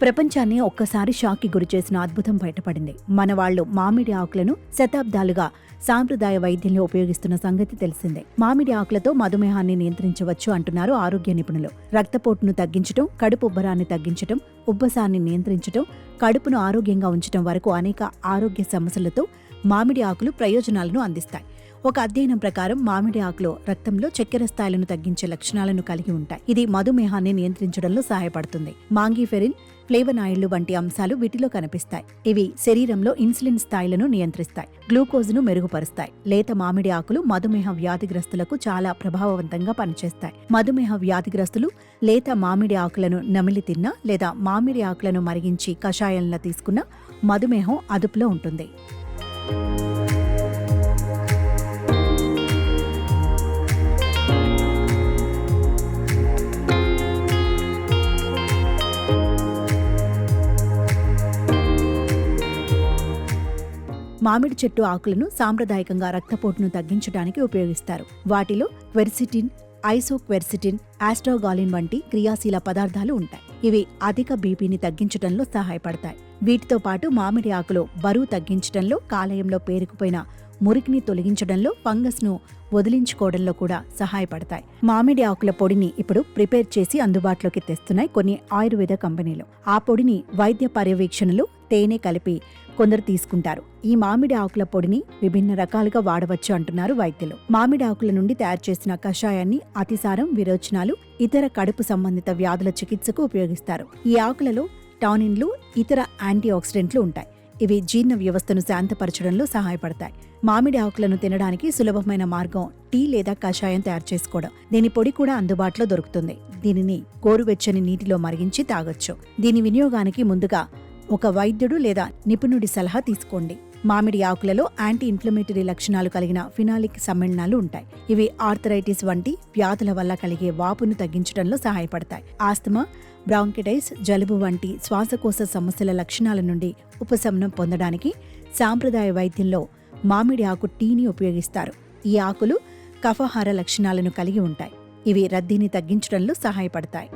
ప్రపంచాన్ని ఒక్కసారి షాక్కి గురిచేసిన అద్భుతం బయటపడింది. మన వాళ్లు మామిడి ఆకులను శతాబ్దాలుగా సాంప్రదాయ వైద్యంలో ఉపయోగిస్తున్న సంగతి తెలిసిందే. మామిడి ఆకులతో మధుమేహాన్ని నియంత్రించవచ్చు అంటున్నారు ఆరోగ్య నిపుణులు. రక్తపోటును తగ్గించడం, కడుపు ఉబ్బరాన్ని తగ్గించడం, ఉబ్బసాన్ని నియంత్రించడం, కడుపును ఆరోగ్యంగా ఉంచడం వరకు అనేక ఆరోగ్య సమస్యలతో మామిడి ఆకులు ప్రయోజనాలను అందిస్తాయి. ఒక అధ్యయనం ప్రకారం మామిడి ఆకులో రక్తంలో చక్కెర స్థాయిలను తగ్గించే లక్షణాలను కలిగి ఉంటాయి. ఇది మధుమేహాన్ని నియంత్రించడంలో సహాయపడుతుంది. మాంగిఫెరిన్, ఫ్లేవనాయిడ్లు వంటి అంశాలు వీటిలో కనిపిస్తాయి. ఇవి శరీరంలో ఇన్సులిన్ స్థాయిలను నియంత్రిస్తాయి, గ్లూకోజ్ను మెరుగుపరుస్తాయి. లేత మామిడి ఆకులు మధుమేహ వ్యాధిగ్రస్తులకు చాలా ప్రభావవంతంగా పనిచేస్తాయి. మధుమేహ వ్యాధిగ్రస్తులు లేత మామిడి ఆకులను నమిలి తిన్నా లేదా మామిడి ఆకులను మరిగించి కషాయంలా తీసుకున్నా మధుమేహం అదుపులో ఉంటుంది. మామిడి చెట్టు ఆకులను సాంప్రదాయకంగా రక్తపోటును తగ్గించడానికి ఉపయోగిస్తారు. వాటిలో క్వెర్సిటిన్, ఐసోక్వెర్సిటిన్, ఆస్ట్రోగాలిన్ వంటి క్రియాశీల పదార్థాలు ఉంటాయి. ఇవి అధిక బీపీని తగ్గించడంలో సహాయపడతాయి. వీటితో పాటు మామిడి ఆకులు బరువు తగ్గించడంలో, కాలేయంలో పేరుకుపోయిన మురికిని తొలగించడంలో, ఫంగస్ను వదిలించుకోవడంలో కూడా సహాయపడతాయి. మామిడి ఆకుల పొడిని ఇప్పుడు ప్రిపేర్ చేసి అందుబాటులోకి తెస్తున్నాయి కొన్ని ఆయుర్వేద కంపెనీలు. ఆ పొడిని వైద్య పర్యవేక్షణలో తేనె కలిపి కొందరు తీసుకుంటారు. ఈ మామిడి ఆకుల పొడిని విభిన్న రకాలుగా వాడవచ్చు అంటున్నారు వైద్యులు. మామిడి ఆకుల నుండి తయారు చేసిన కషాయాన్ని అతిసారం, విరోచనాలు, ఇతర కడుపు సంబంధిత వ్యాధుల చికిత్సకు ఉపయోగిస్తారు. ఈ ఆకులలో టానిన్లు, ఇతర యాంటీ ఆక్సిడెంట్లు ఉంటాయి. ఇవి జీర్ణ వ్యవస్థను శాంతపరచడంలో సహాయపడతాయి. మామిడి ఆకులను తినడానికి సులభమైన మార్గం టీ లేదా కషాయం తయారు చేసుకోవడం. దీని పొడి కూడా అందుబాటులో దొరుకుతుంది. దీనిని గోరువెచ్చని నీటిలో మరిగించి తాగొచ్చు. దీని వినియోగానికి ముందుగా ఒక వైద్యుడు లేదా నిపుణుడి సలహా తీసుకోండి. మామిడి ఆకులలో యాంటీ ఇన్ఫ్లమేటరీ లక్షణాలు కలిగిన ఫినాలిక్ సమ్మేళనాలు ఉంటాయి. ఇవి ఆర్థరైటిస్ వంటి వ్యాధుల వల్ల కలిగే వాపును తగ్గించడంలో సహాయపడతాయి. ఆస్తమా, బ్రాంకిటైటిస్, జలుబు వంటి శ్వాసకోశ సమస్యల లక్షణాల నుండి ఉపశమనం పొందడానికి సాంప్రదాయ వైద్యంలో మామిడి ఆకు టీని ఉపయోగిస్తారు. ఈ ఆకులు కఫహార లక్షణాలను కలిగి ఉంటాయి. ఇవి రద్దీని తగ్గించడంలో సహాయపడతాయి.